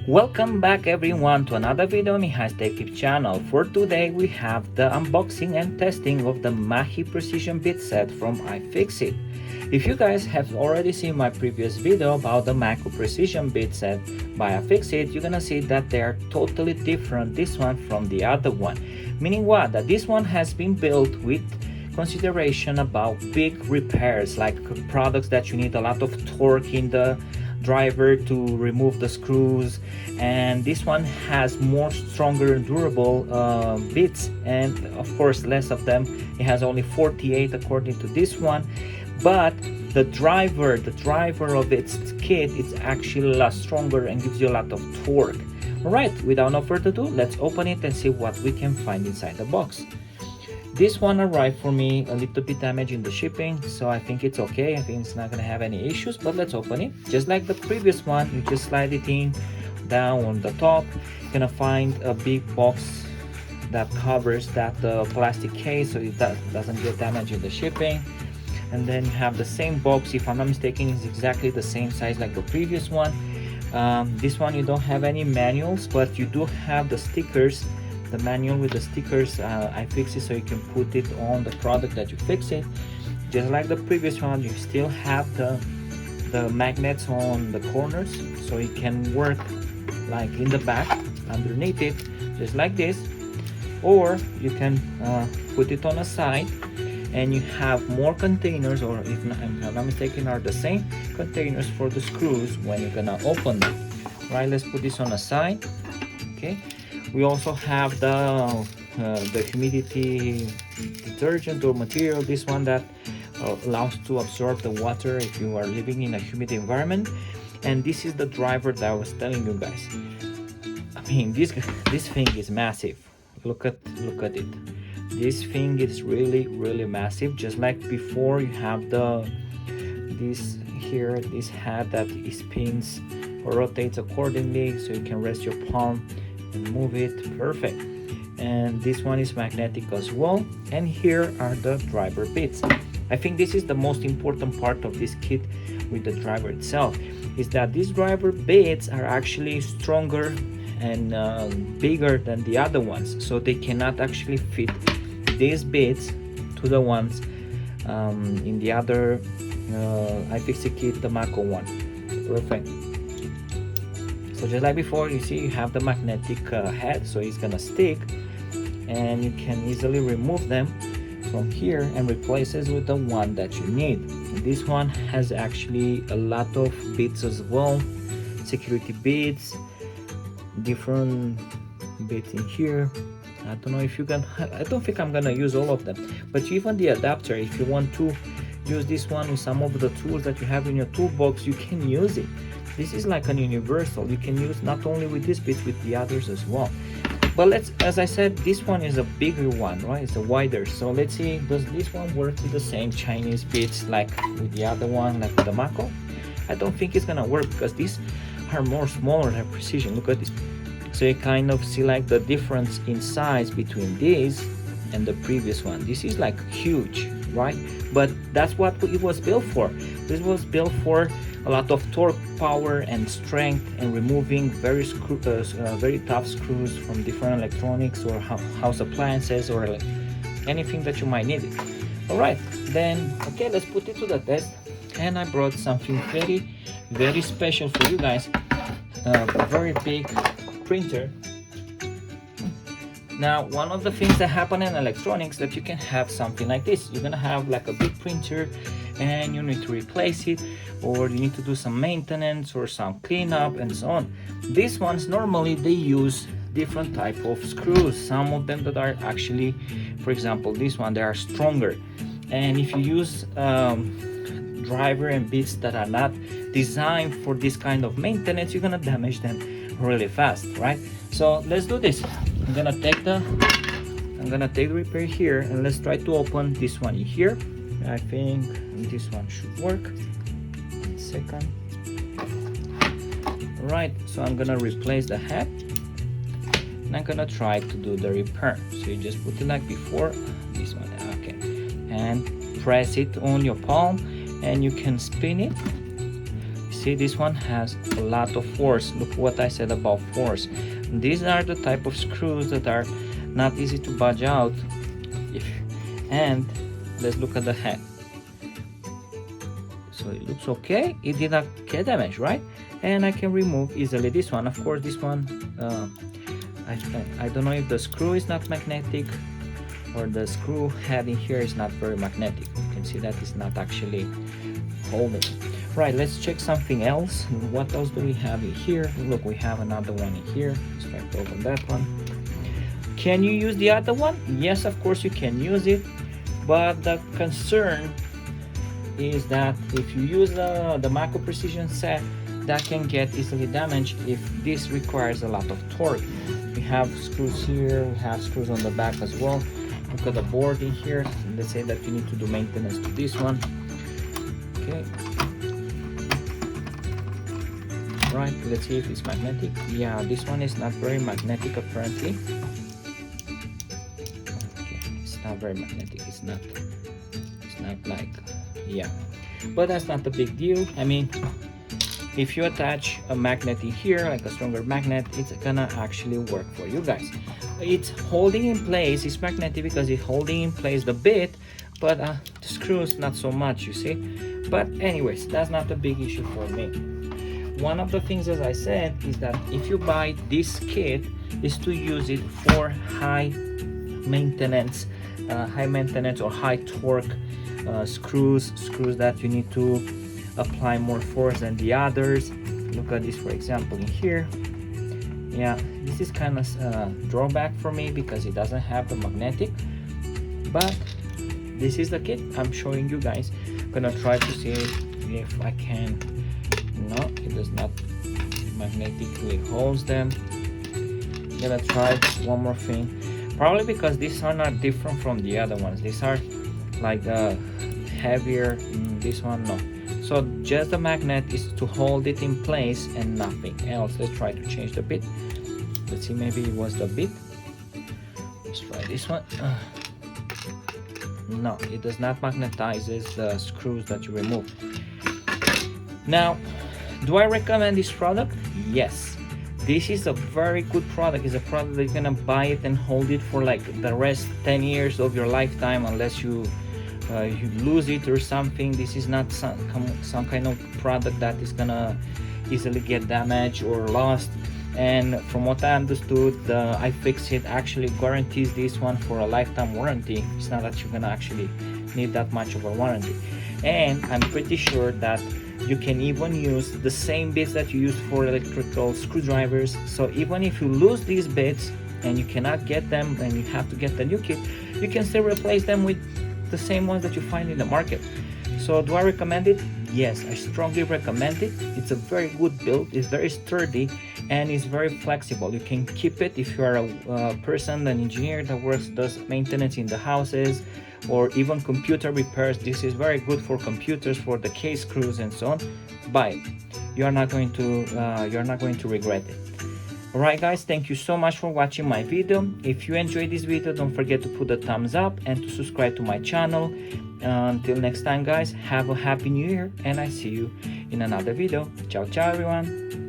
Welcome back everyone to another video on Mahi's Tech Tip channel. For today we have the unboxing and testing of the Mahi Precision Bit Set from iFixit. If you guys have already seen my previous video about the Mahi Precision Bit Set by iFixit, you're gonna see that they are totally different, this one from the other one. Meaning what? That this one has been built with consideration about big repairs, like products that you need a lot of torque in the driver to remove the screws, and this one has more stronger and durable bits, and of course less of them. It has only 48 according to this one, but the driver of its kit is actually a lot stronger and gives you a lot of torque. All right, without no further ado, let's open it and see what we can find inside the box. This one arrived for me a little bit damaged in the shipping, so I think it's okay. I think it's not gonna have any issues, but let's open it. Just like the previous one, you just slide it in down on the top. You're gonna find a big box that covers that plastic case so it doesn't get damaged in the shipping. And then you have the same box, if I'm not mistaken, is exactly the same size like the previous one. This one you don't have any manuals, but you do have the stickers, the manual with the stickers. I fix it so you can put it on the product that you fix it. Just like the previous one, you still have the magnets on the corners, so it can work like in the back underneath it, just like this. Or you can put it on a side, and you have more containers, or if I'm not mistaken, are the same containers for the screws when you're gonna open them. Right, let's put this on a side. Okay. We also have the humidity detergent or material, this one that allows to absorb the water if you are living in a humid environment. And this is the driver that I was telling you guys. I mean, this thing is massive. Look at it. This thing is really massive. Just like before, you have this hat that spins or rotates accordingly, so you can rest your palm and move it. Perfect. And this one is magnetic as well, and here are the driver bits. I think this is the most important part of this kit with the driver itself, is that these driver bits are actually stronger and bigger than the other ones, so they cannot actually fit these bits to the ones in the other iFixit kit, the Mako one. Perfect. So just like before, you see you have the magnetic head, so it's gonna stick, and you can easily remove them from here and replace it with the one that you need. And this one has actually a lot of bits as well, security bits, different bits in here. I don't know if you can, I don't think I'm gonna use all of them, but even the adapter, if you want to use this one with some of the tools that you have in your toolbox, you can use it. This is like an universal. You can use not only with this bit, with the others as well. But as I said, this one is a bigger one, right? It's a wider. So let's see, does this one work with the same Chinese bits like with the other one, like with the Mako? I don't think it's gonna work, because these are more smaller than precision. Look at this. So you kind of see like the difference in size between this and the previous one. This is like huge, right? But that's what it was built for. This was built for a lot of torque, power, and strength, and removing very tough screws from different electronics or house appliances, or like anything that you might need it. All right, then okay, let's put it to the test. And I brought something very special for you guys, a very big printer. Now, one of the things that happen in electronics, that you can have something like this. You're gonna have like a big printer, and you need to replace it, or you need to do some maintenance or some cleanup and so on. These ones, normally they use different type of screws. Some of them that are actually, for example, this one, they are stronger. And if you use driver and bits that are not designed for this kind of maintenance, you're gonna damage them really fast, right? So let's do this. I'm gonna take the repair here, and let's try to open this one in here. I think this one should work. 1 second. Right, so I'm gonna replace the head, and I'm gonna try to do the repair. So you just put it like before, this one, okay, and press it on your palm, and you can spin it. see this one has a lot of force. Look what I said about force. These are the type of screws that are not easy to budge out. And let's look at the head. So it looks okay, it did not get damaged, right? And I can remove easily this one. Of course, this one I don't know if the screw is not magnetic or the screw head in here is not very magnetic. You can see that it's not actually holding. Right, let's check something else. What else do we have in here? Look, we have another one in here. Let's try to open that one. Can you use the other one? Yes, of course you can use it, but the concern is that if you use the Mahi precision set, that can get easily damaged if this requires a lot of torque. We have screws here, we have screws on the back as well. Look at the board in here. Let's say that you need to do maintenance to this one. Okay. Right, let's see if it's magnetic. Yeah, this one is not very magnetic apparently. Okay, it's not very magnetic. It's not like, yeah, but that's not a big deal. I mean, if you attach a magnet in here, like a stronger magnet, it's gonna actually work for you guys. It's holding in place, it's magnetic because it's holding in place the bit, but the screws not so much, you see. But anyways, that's not a big issue for me. One of the things, as I said, is that if you buy this kit, is to use it for high maintenance or high torque screws that you need to apply more force than the others. Look at this, for example, in here. Yeah, this is kind of a drawback for me because it doesn't have the magnetic, but this is the kit I'm showing you guys. I'm gonna try to see if I can. No, it does not magnetically holds them. I'm gonna try one more thing, probably because these are not different from the other ones. These are like heavier. This one, no. So just the magnet is to hold it in place and nothing else. Let's try to change the bit. Let's see, maybe it was the bit. Let's try this one. No, it does not magnetizes the screws that you remove. Now, do I recommend this product? Yes. This is a very good product. It's a product that you're gonna buy it and hold it for like the rest 10 years of your lifetime, unless you lose it or something. This is not some kind of product that is gonna easily get damaged or lost. And from what I understood, iFixit actually guarantees this one for a lifetime warranty. It's not that you're gonna actually need that much of a warranty. And I'm pretty sure that you can even use the same bits that you use for electrical screwdrivers. So even if you lose these bits and you cannot get them and you have to get the new kit, you can still replace them with the same ones that you find in the market. So do I recommend it? Yes, I strongly recommend it. It's a very good build, it's very sturdy, and it's very flexible. You can keep it if you are a person, an engineer that does maintenance in the houses, or even computer repairs. This is very good for computers, for the case screws and so on. Buy it. You're not going to regret it. Alright guys, thank you so much for watching my video. If you enjoyed this video, don't forget to put a thumbs up and to subscribe to my channel. Until next time guys, have a happy new year, and I see you in another video. Ciao ciao everyone.